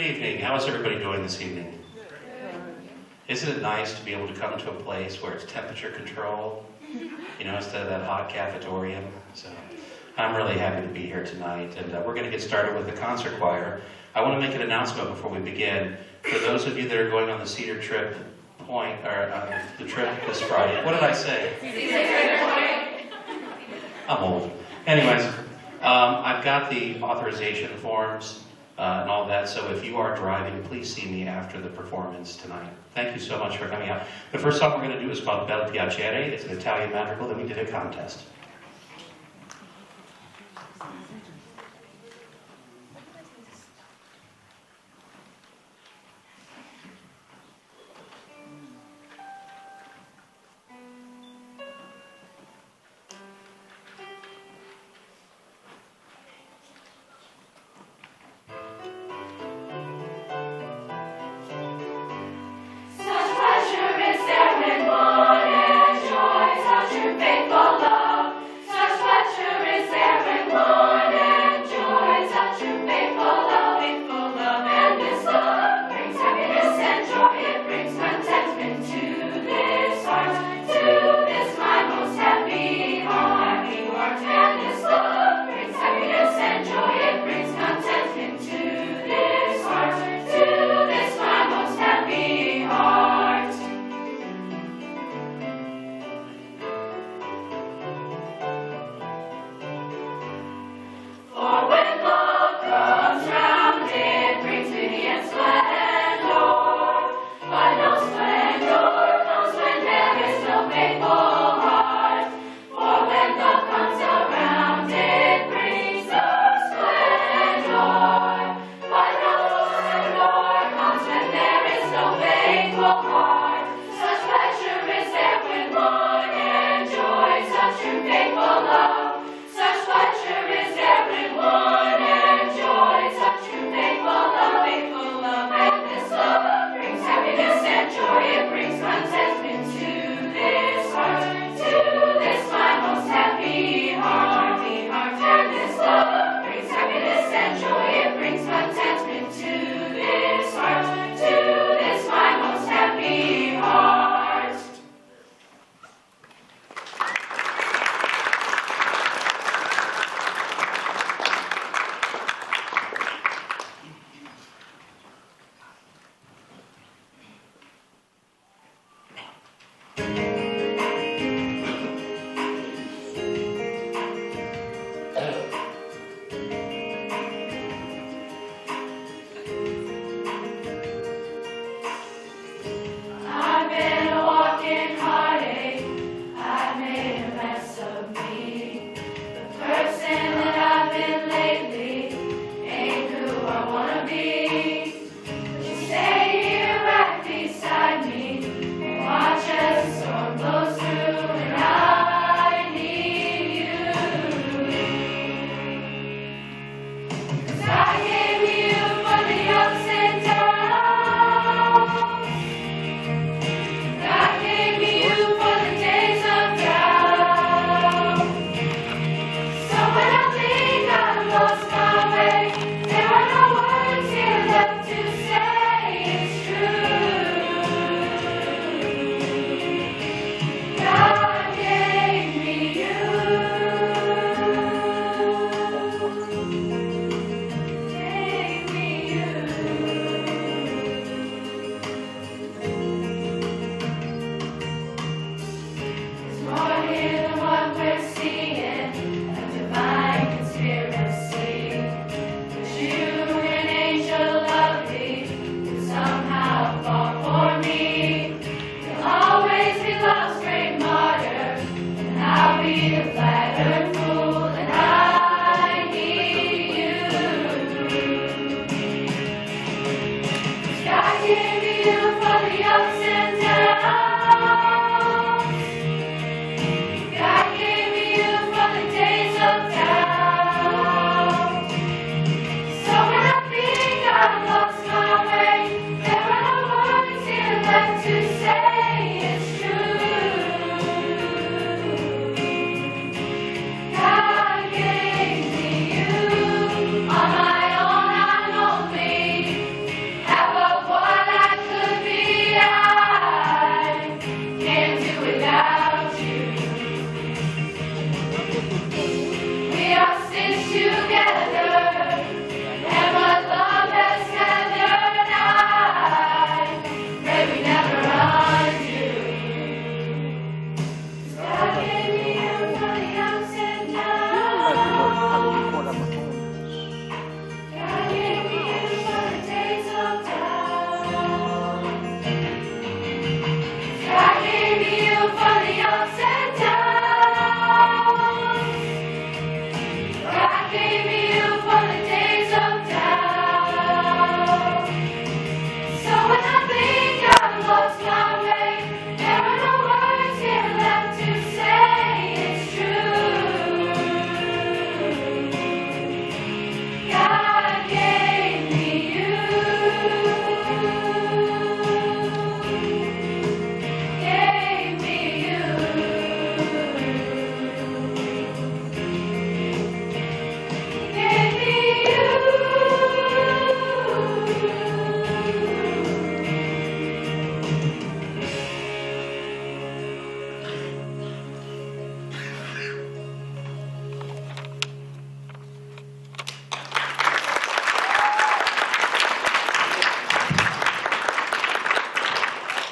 evening. How is everybody doing this evening? Isn't it nice to be able to come to a place where it's temperature controlled, instead of that hot cafetorium? So I'm really happy to be here tonight, and we're going to get started with the concert choir. I want to make an announcement before we begin. For those of you that are going on the Cedar Trip Point, or the trip this Friday, what did I say? I'm old. Anyways, I've got the authorization forms and all that, so if you are driving, please see me after the performance tonight. Thank you so much for coming out. The first song we're going to do is called Bel Piacere. It's an Italian madrigal that we did a contest.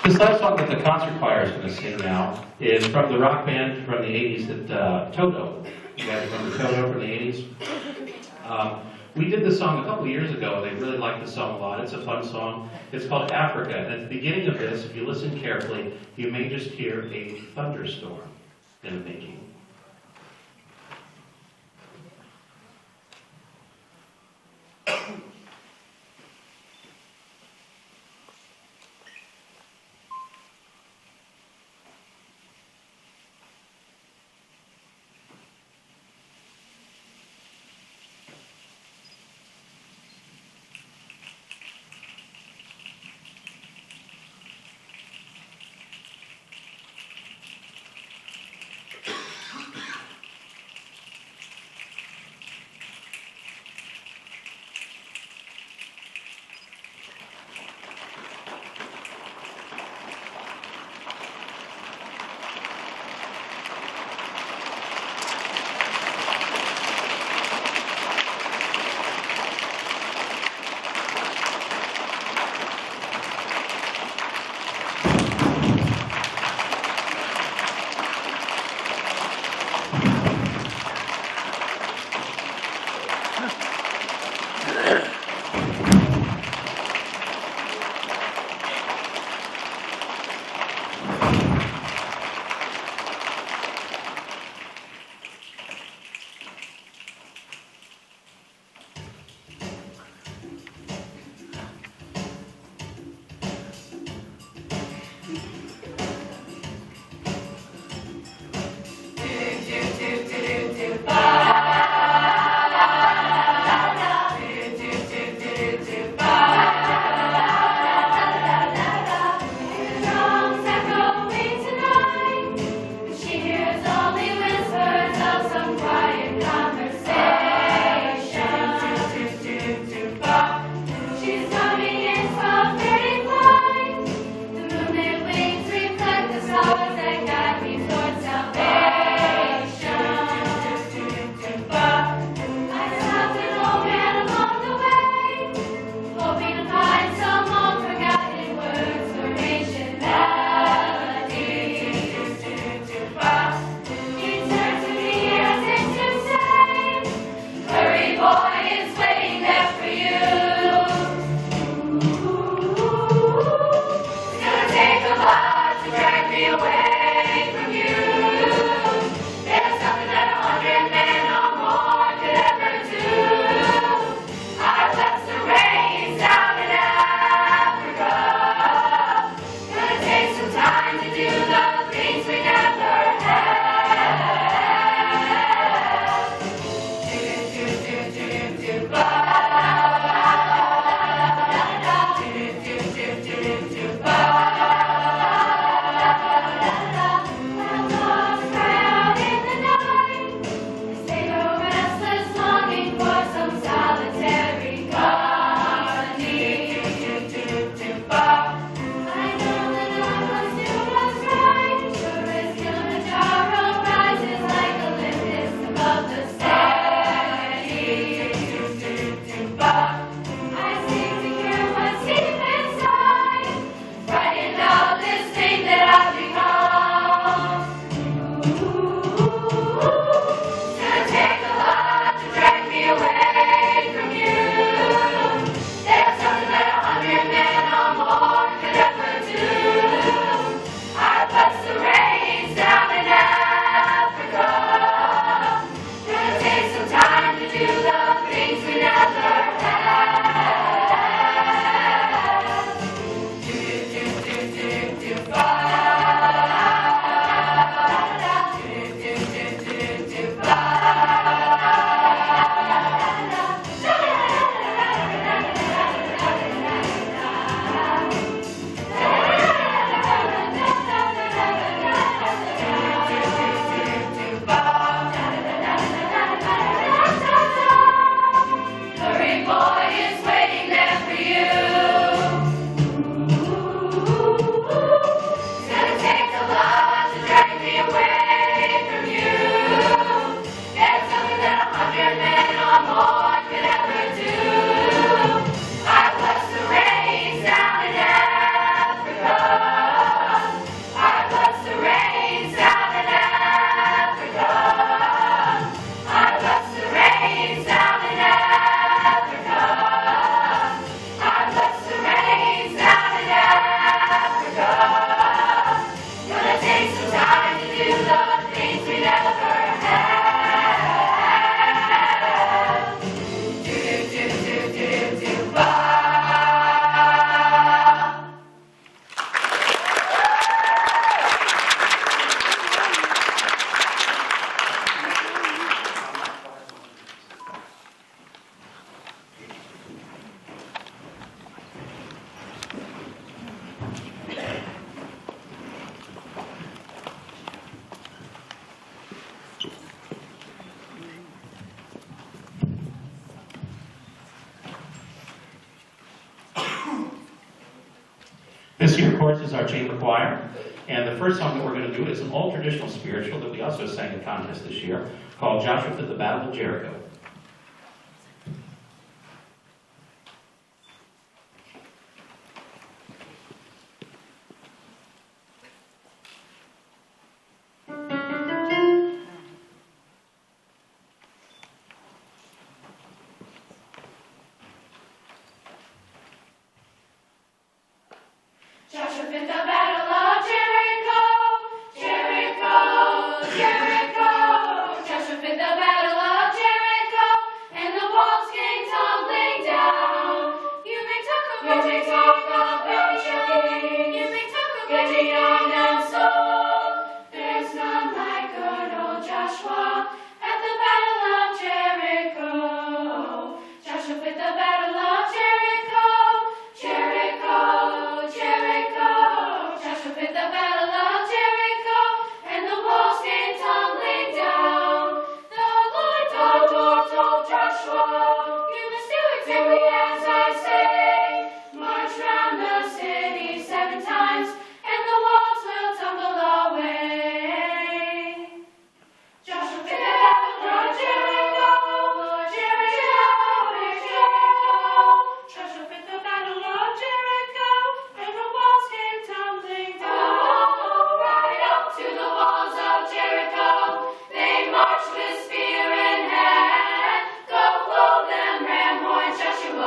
This last song that the concert choir is going to sing now is from the rock band from the 80s at Toto. You guys remember Toto from the 80s? We did this song a couple years ago. They really liked the song a lot. It's a fun song. It's called Africa. And at the beginning of this, if you listen carefully, you may just hear a thunderstorm in the making. course, is our chamber choir. And the first song that we're going to do is an old traditional spiritual that we also sang at contest this year called Joshua at the Battle of Jericho. Joshua fit the battle of Jericho, Jericho, Jericho. Joshua fit the battle of Jericho, and the walls came tumbling down. You may talk about Gideon, you may talk about Gideon and Saul. There's none like good old Joshua at the battle of Jericho. Joshua fit the battle of Jericho, Jericho, Jericho. Joshua fit the battle of Jericho, and the walls came tumbling down. The Lord told Joshua, you must do exactly as I say. March round the city 7 times, and the walls will tumble away. Joshua fit the battle of Jericho, Jericho, Jericho. Joshua fit the battle of Jericho, and the walls came tumbling down. Right up to the walls of Jericho, they marched with spear in hand. Go blow them ram horns, Joshua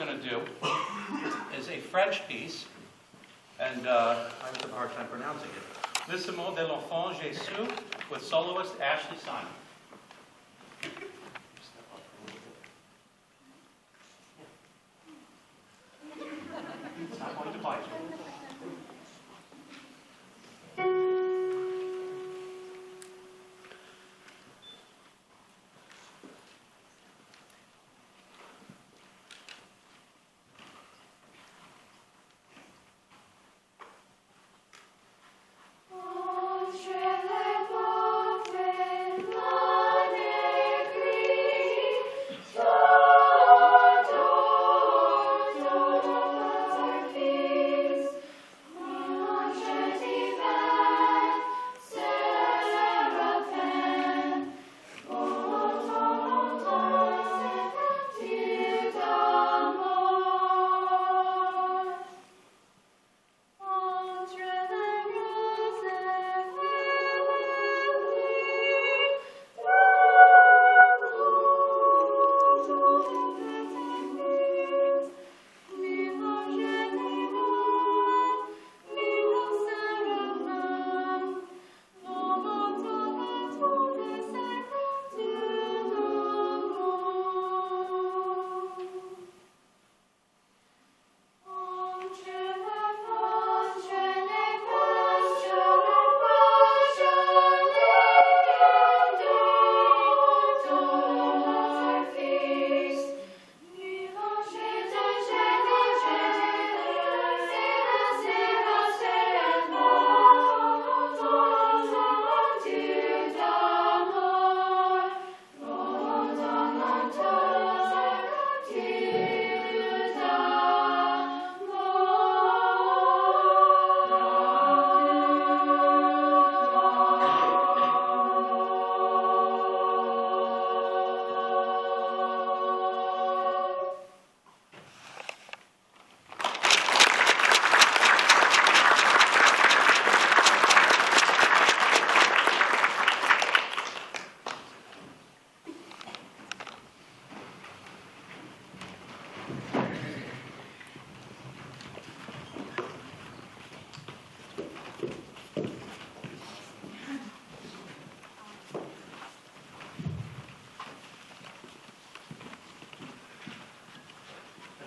going to do is a French piece, and I have a hard time pronouncing it. Le Sermon de l'Enfant Jésus with soloist Ashley Simon. It's not going to bite you.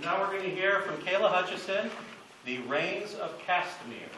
Now we're going to hear from Kayla Hutchison, The Rains of Castamere.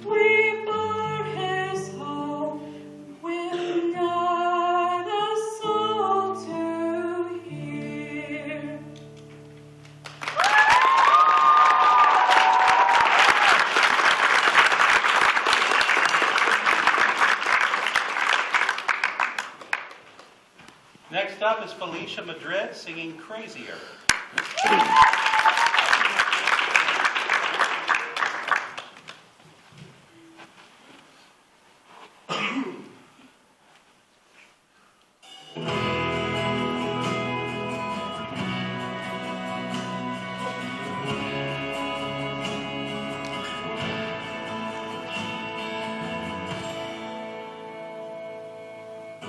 We up is Felicia Madrid singing Crazier.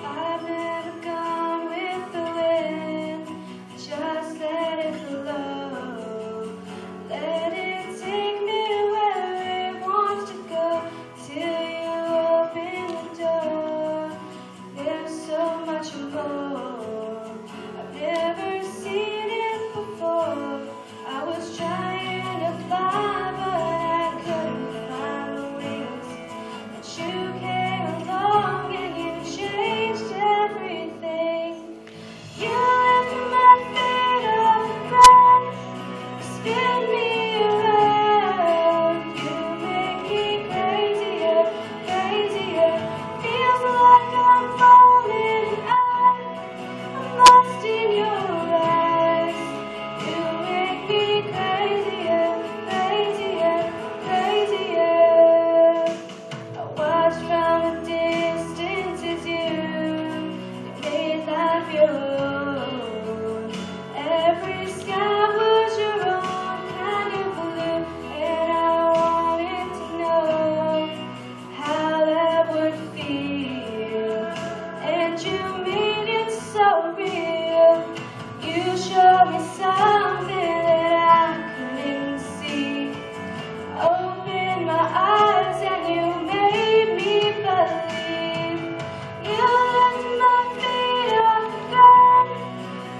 I've never gone with the wind, just let it blow. Let it take me where it wants to go, till you open the door. There's so much more, I've never seen it before. I was trying to fly, but I couldn't find the wings. But you came along and you changed everything. You lift my feet off the ground, spin me around. You make me crazier, crazier. Feels like I'm falling out. I'm lost in your eyes. You make me crazier, crazier, crazier. I watch from a distance as you made life your own. Every sky was your own kind of blue, and I wanted to know how that would feel. And you made it so real. You showed me something that I couldn't see. Open my eyes and you made me believe. You lift my feet off the ground,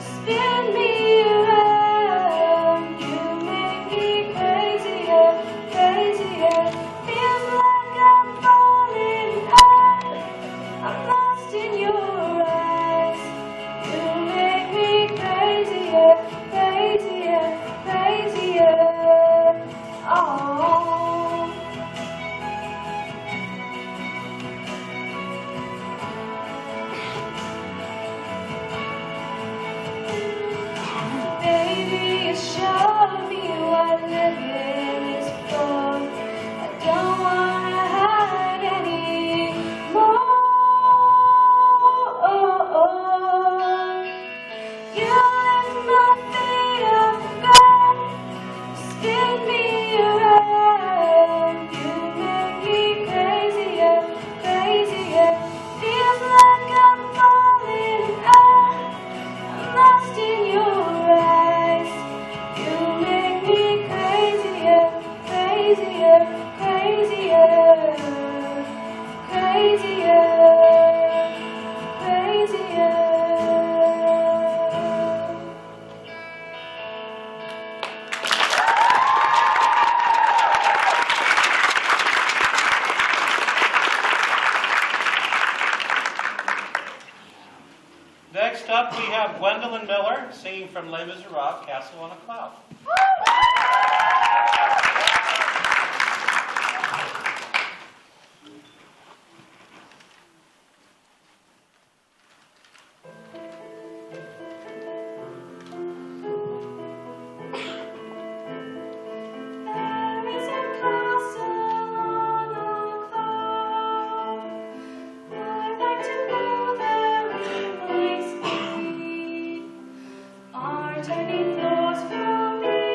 spin me around. You make me crazier, crazier. Feels like I'm falling out. I'm lost in your eyes. You make me crazier, crazier, crazier. Oh. Baby, you showed me what living is for. I don't wanna hide anymore. You lift my feet off the ground, spin me around. You make me crazier, crazier. Feels like I'm falling out. I'm lost in your eyes. You make me crazier, crazier, crazier, crazier, crazier. Next up, we have Gwendolyn Miller singing from Les Miserables, Castle on a Cloud. There is a castle on a cloud. I'd like to go there with my speed. Aren't any floors for me?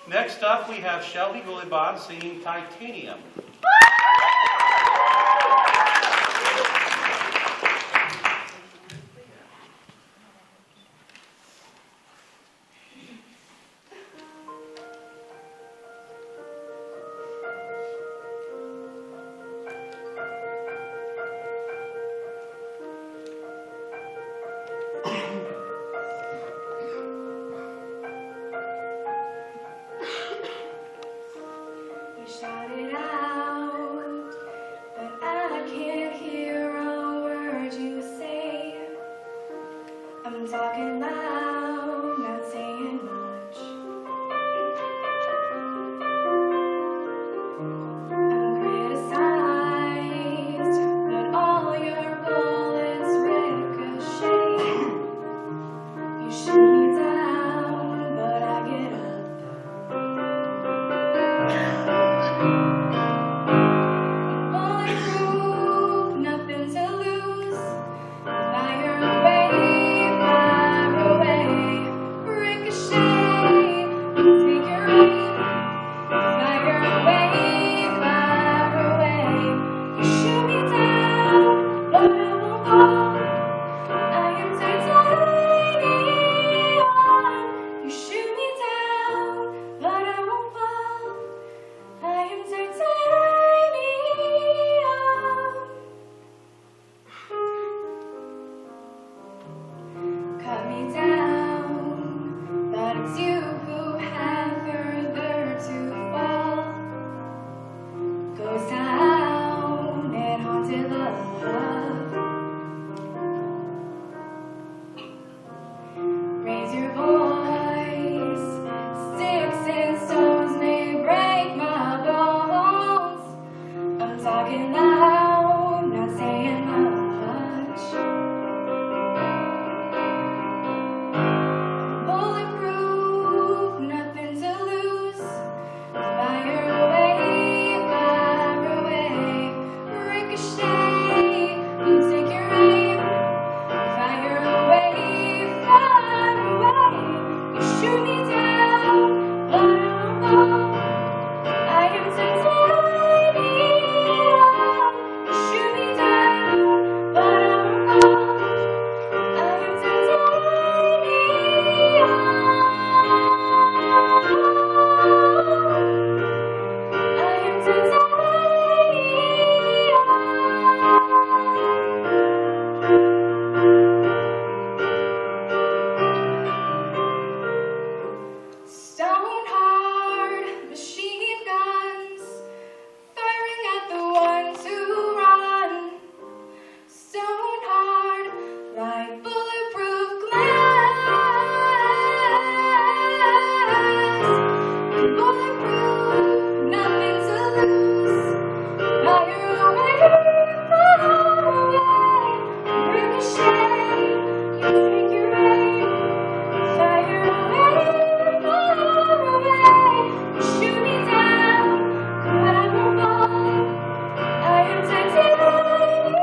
Next up, we have Shelby Gulliban singing Titanium. You shout it out, but I can't hear a word you say. I'm talking loud, not saying much. I'm criticized, but all your bullets ricochet. You shoot me down, but I get up. Bulletproof, nothing to lose. Fire away, ricochet. Take your aim. Fire away, you shoot me down, but I won't fall. I am titanium. You shoot me down, but I won't fall. I am titanium. Cut me down, but it's you who have further to fall. Ghost town and haunted love. Raise your voice. Sticks and stones may break my bones. I'm talking loud, not saying much. Bulletproof, nothing to lose. Fire away, ricochet. You take your aim. Fire away, you shoot me down, but I won't fall. I am titanium. You shoot me down, but I won't fall. I am titanium. I am Stone hard machine guns firing at the ones who run. Stone hard like bulletproof glass. Bulletproof, nothing to lose. Fire away, ricochet. You take your aim. Fire away, you shoot me down, but I won't fall. I am titanium.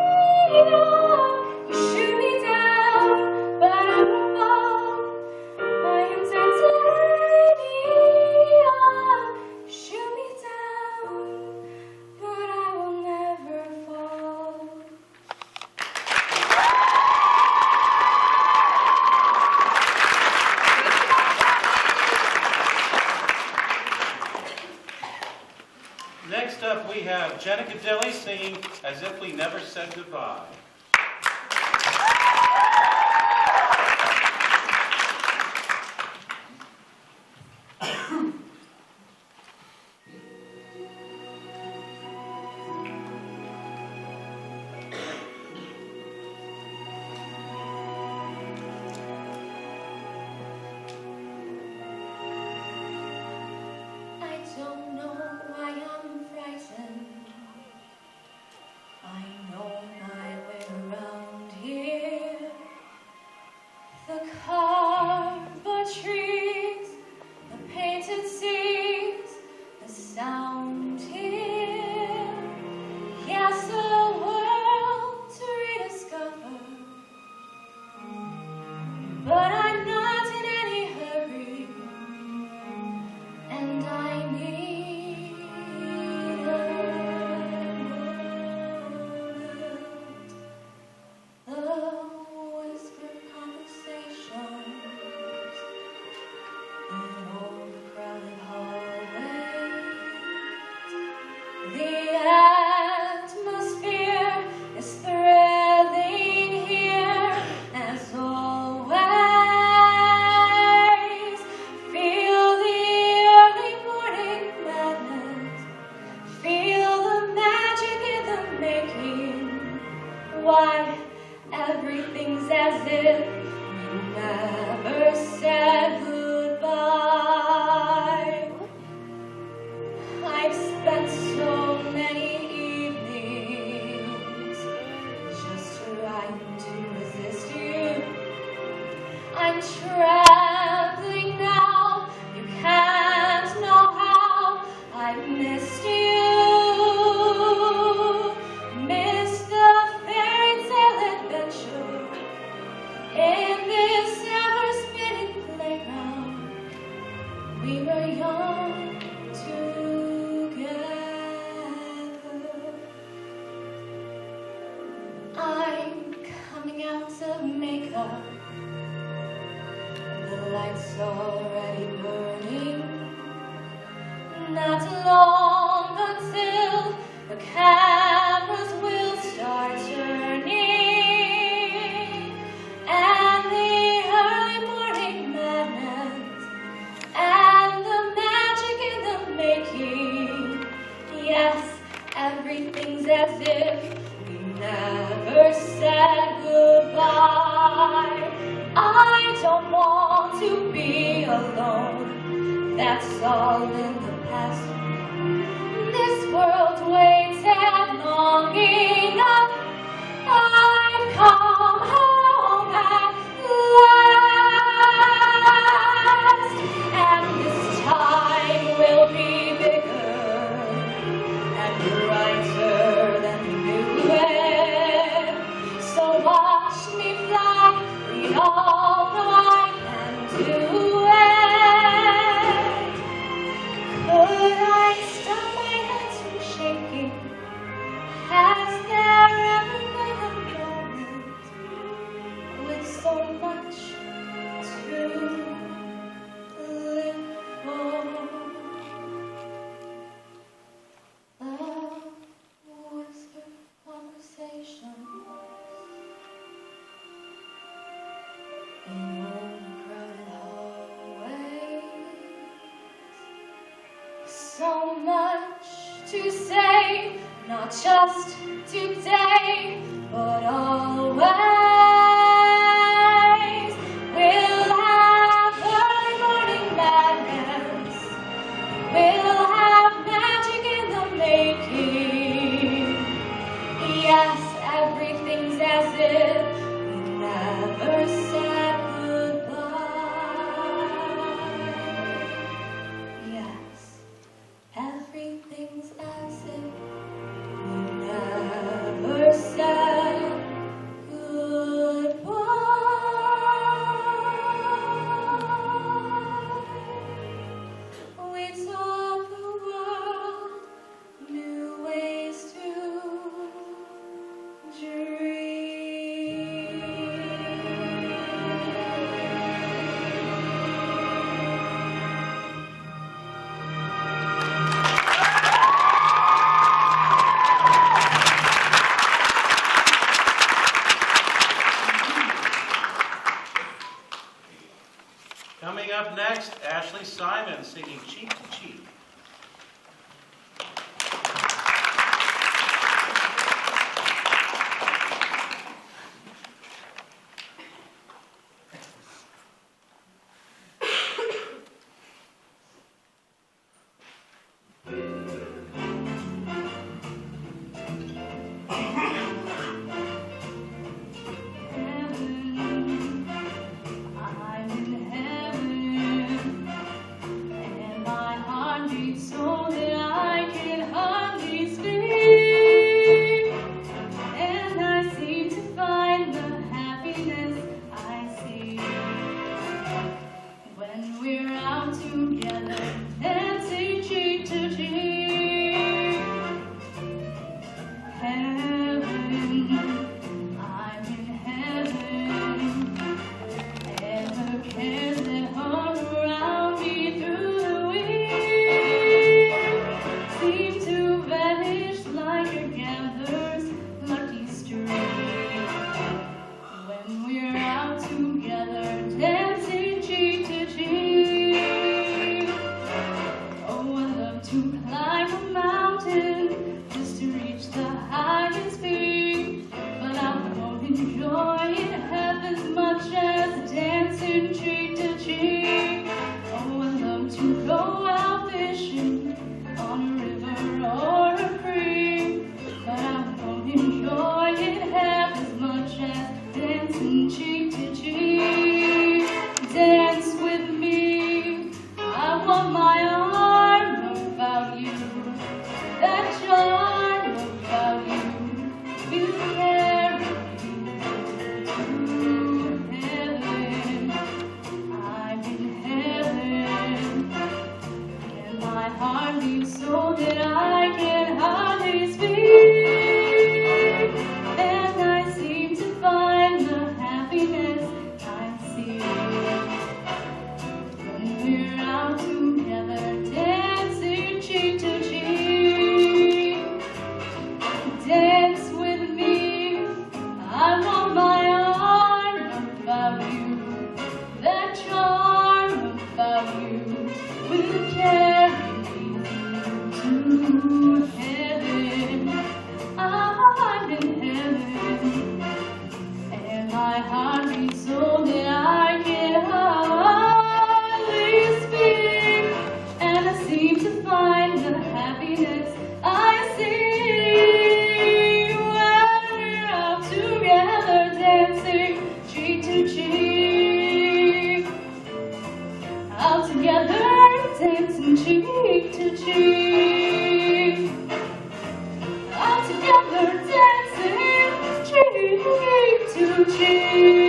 You shoot me down, but I won't fall. I am titanium. Shoot me down, but I will never fall. Next up, we have Jenica Dilly singing As If We Never Said Goodbye. I don't know why I'm frightened. I know my way We were young together. I'm coming out of makeup. The lights already burning. Not long until the cameras will start turning, and the early morning madness and the magic in the making. Yes, everything's as if we never said goodbye. I don't want to be alone. That's all in the past. This world waited long enough. I've come home at last, and this time will be bigger and brighter than we knew it. So watch me fly. We all know I can do it. Could I stop my hands from shaking? Has there ever been a moment with so much to live for? The whispered conversations in overcrowded hallways. So much to say, not just today, but always. We'll have early morning madness. We'll have magic in the making. Yes, everything's as if we never said goodbye. Yes, everything's as if we never said goodbye. We taught the world new ways to dream. Coming up next, Ashley Simon singing Cheek to Cheek. I'm in heaven, and my heart beats so that I can hardly speak, and I seem to find the happiness I see when we're out together, dancing cheek to cheek. Heaven, I'm in heaven, and the cares that hung around me through the week seem to vanish like a gambler's lucky streak when we're out together, dancing cheek to cheek. heart beats so that I can hardly speak, and I seem to find the happiness I seek when we're out together, dancing cheek to cheek. Dance with me, I want my arm about you, that charm about you will carry me to heaven. I'm in heaven, and my heart beats so that I can hardly speak, and I seem to find the happiness I see when we're out together, dancing cheek to cheek. Out together, dancing cheek to cheek. Out together, dancing cheek to cheek.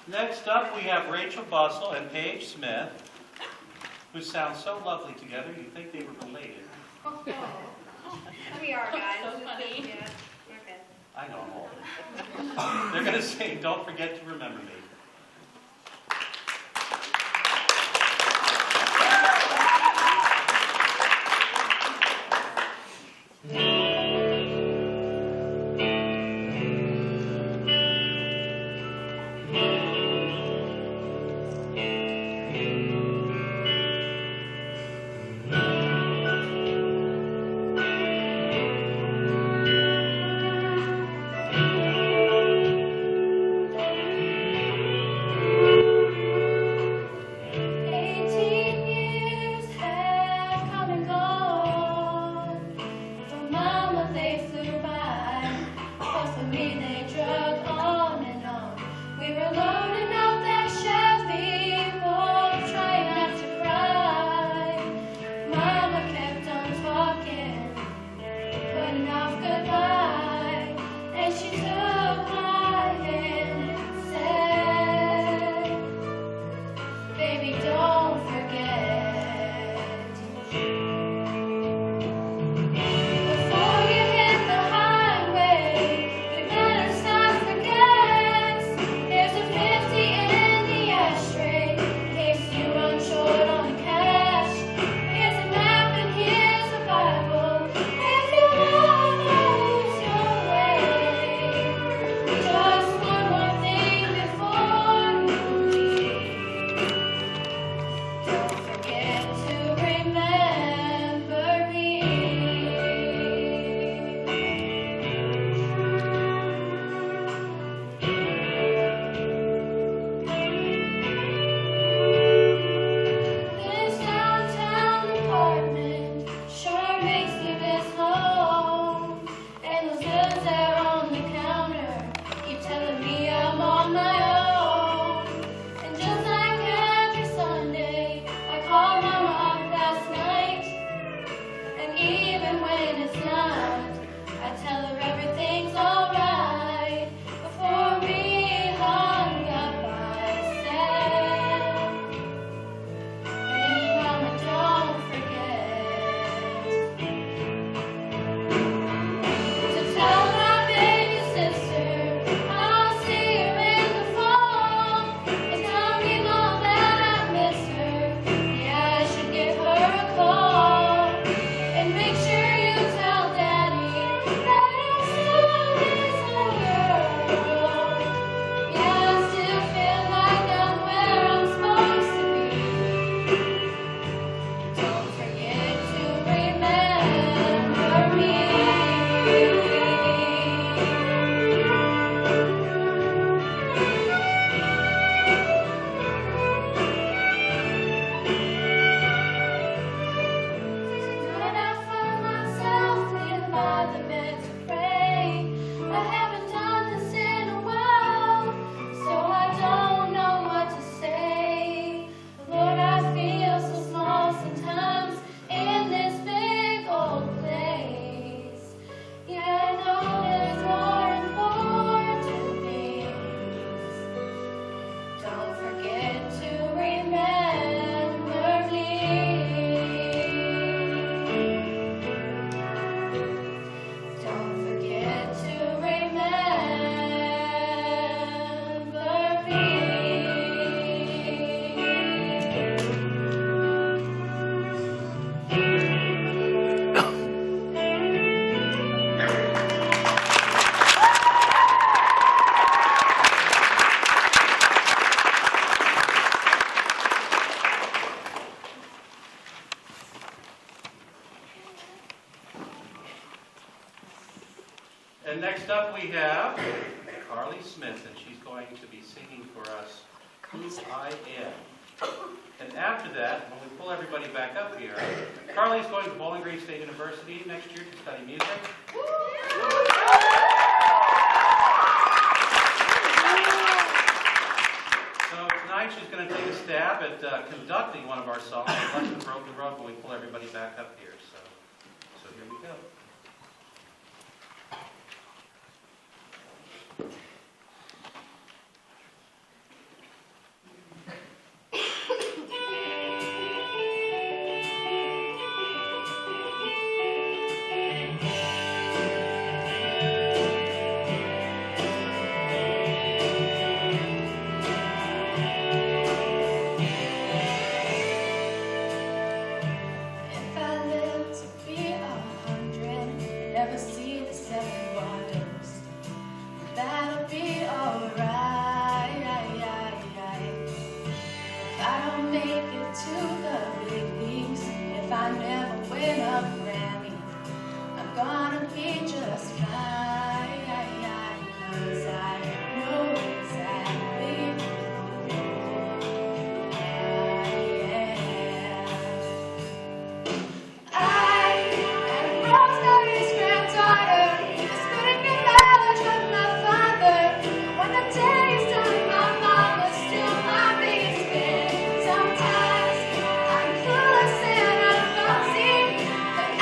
Next up, we have Rachel Bussell and Paige Smith, who sound so lovely together, you'd think they were related. We are, guys. So funny. Yeah, we're good. I know I'm old. They're going to sing Don't Forget to Remember Me. And next up we have Carly Smith, and she's going to be singing for us Who I Am. And after that, when we pull everybody back up here, Carly's going to Bowling Green State University next year to study music. So tonight she's going to take a stab at conducting one of our songs, Blessed the Broken Road, when we pull everybody back up here. So here we go. If I live to be 100, never see the seven wonders, that'll be alright. If I don't make it to the big leagues, if I never win a Grammy, I'm gonna be just fine. 'Cause I know exactly who I am. I am Rosemary's granddaughter, the spirit and knowledge of my father. When the day is done, my mama's still my biggest fan. Sometimes I'm clueless and I'm clumsy, but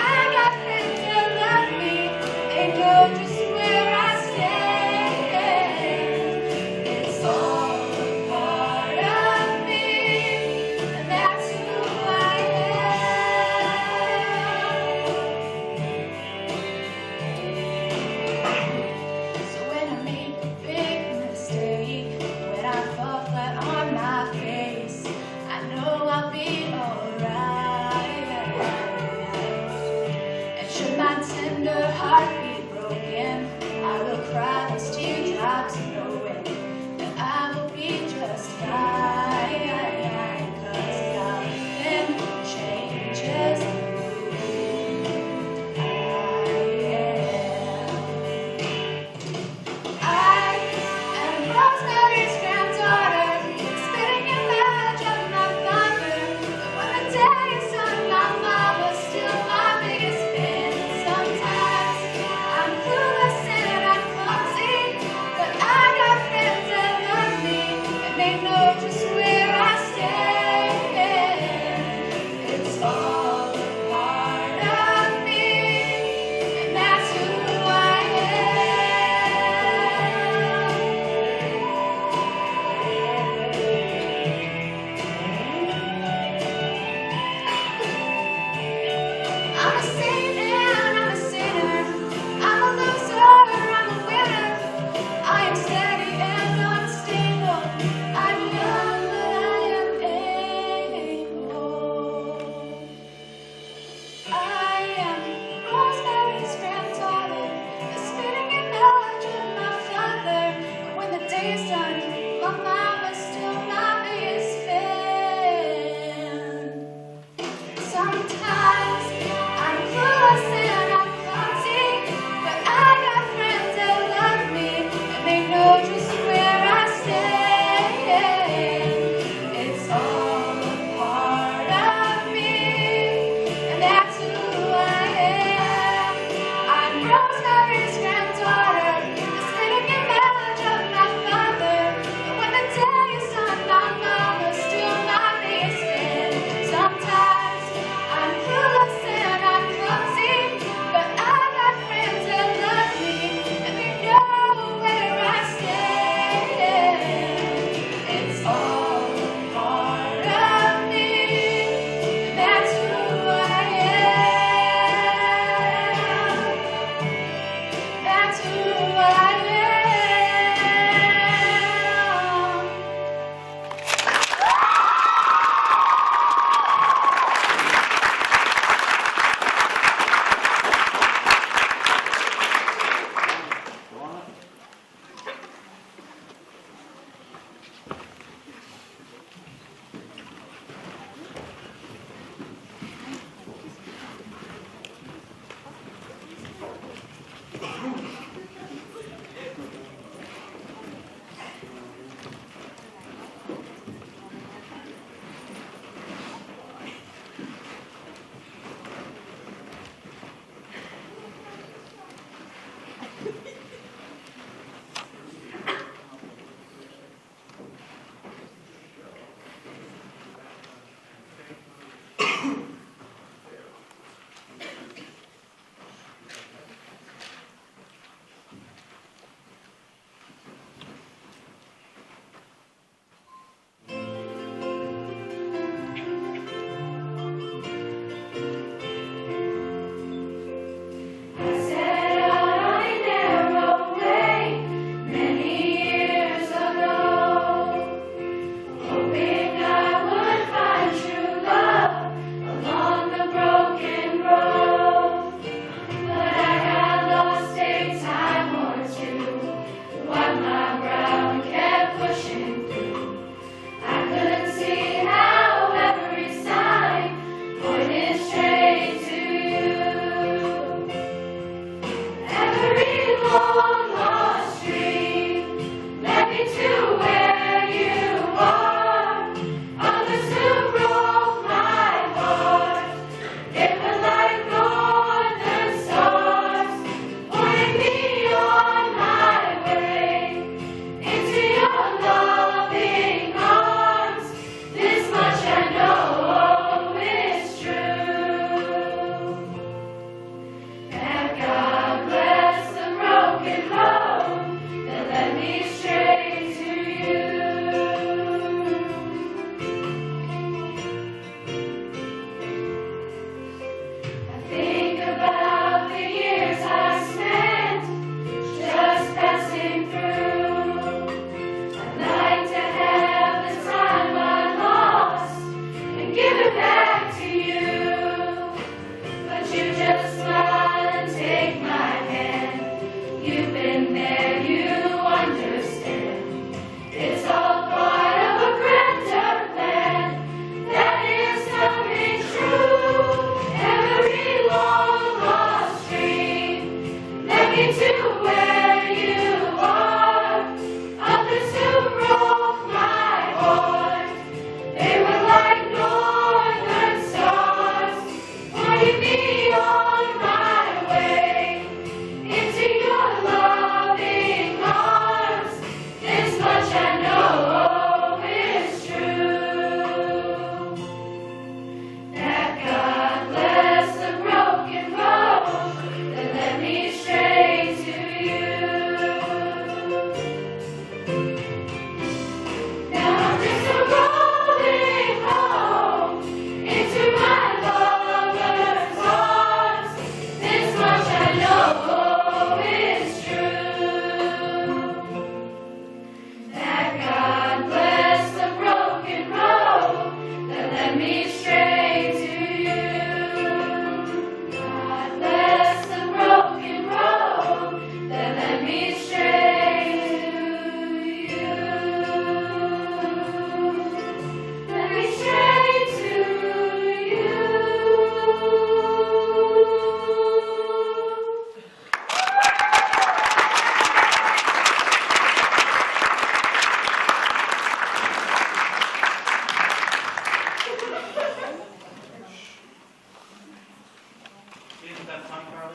that fun, Carly?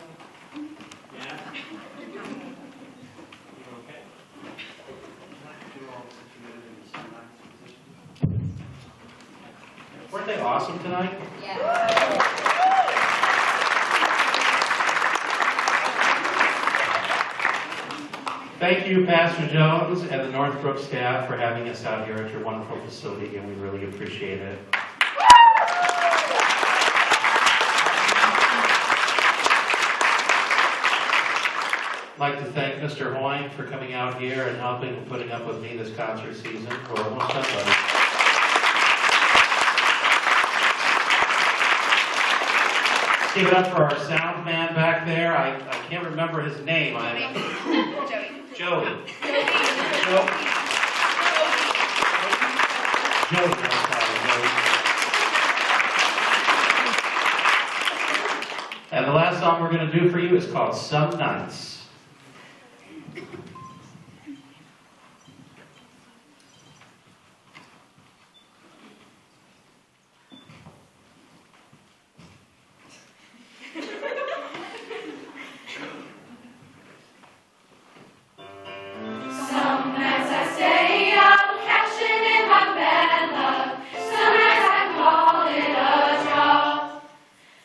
Yeah? You okay? Weren't they awesome tonight? Thank you, Pastor Jones and the Northbrook staff for having us out here at your wonderful facility, and we really appreciate it. I'd like to thank Mr. Hoying for coming out here and helping and putting up with me this concert season for almost somebody. Give it up for our sound man back there. I can't remember his name. Joey. Joey. And the last song we're going to do for you is called Some Nights. Some nights I stay up, cashing in my bad luck. Some nights I call it a job.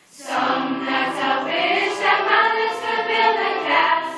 Some nights I wish that my lips could build a castle.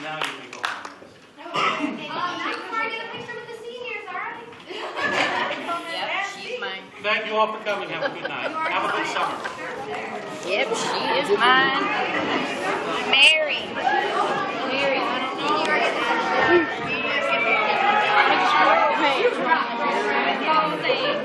Now you can go home. Not before I get a picture with the seniors, all right? Yep, she's mine. Thank you all for coming. Have a good night. Have a good summer. Yep, she is mine. Mary. Mary, I don't know. Hey.